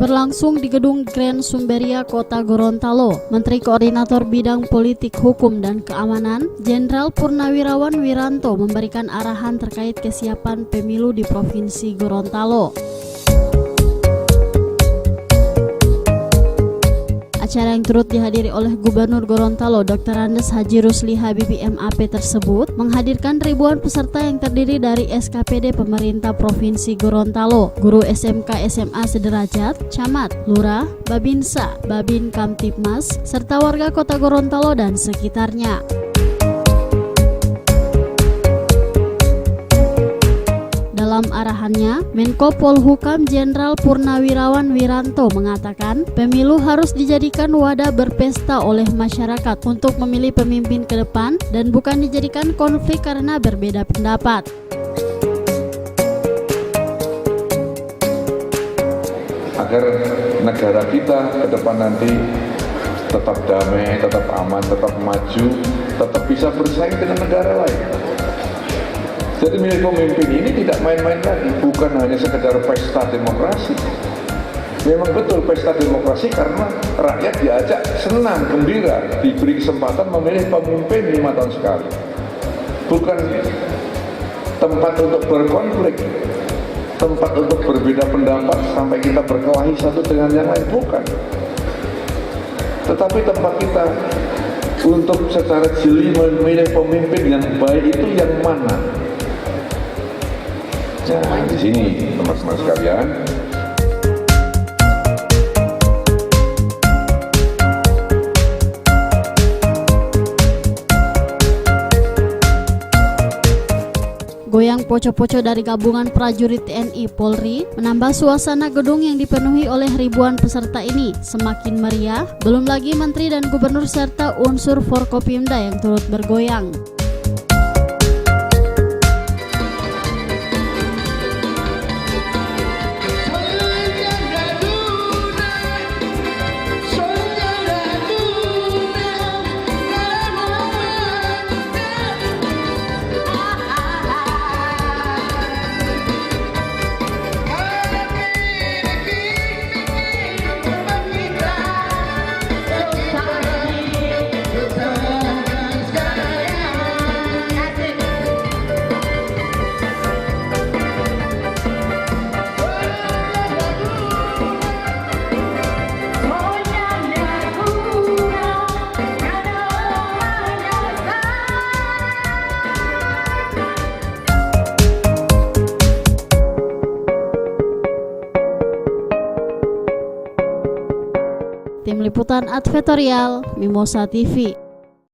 Berlangsung di Gedung Grand Sumberia, Kota Gorontalo, Menteri Koordinator Bidang Politik, Hukum, dan Keamanan, Jenderal Purnawirawan Wiranto memberikan arahan terkait kesiapan pemilu di Provinsi Gorontalo. Acara yang turut dihadiri oleh Gubernur Gorontalo Dr. Andes Haji Rusli Habibie MAP tersebut menghadirkan ribuan peserta yang terdiri dari SKPD pemerintah Provinsi Gorontalo, guru SMK SMA sederajat, camat, lurah, babinsa, babin kamtibmas, serta warga Kota Gorontalo dan sekitarnya. Dalam arahannya, Menko Polhukam Jenderal Purnawirawan Wiranto mengatakan, pemilu harus dijadikan wadah berpesta oleh masyarakat untuk memilih pemimpin ke depan dan bukan dijadikan konflik karena berbeda pendapat. Agar negara kita ke depan nanti tetap damai, tetap aman, tetap maju, tetap bisa bersaing dengan negara lain. Jadi milih pemimpin ini tidak main-main lagi, bukan hanya sekedar pesta demokrasi. Memang betul pesta demokrasi karena rakyat diajak senang, gembira, diberi kesempatan memilih pemimpin 5 tahun sekali. Bukan tempat untuk berkonflik, tempat untuk berbeda pendapat sampai kita berkelahi satu dengan yang lain, bukan. Tetapi tempat kita untuk secara jeli memilih pemimpin yang baik itu yang mana? Nah, di sini teman-teman sekalian, goyang poco-poco dari gabungan prajurit TNI Polri menambah suasana gedung yang dipenuhi oleh ribuan peserta ini semakin meriah, belum lagi menteri dan gubernur serta unsur Forkopimda yang turut bergoyang. Tim Liputan Advertorial Mimosa TV.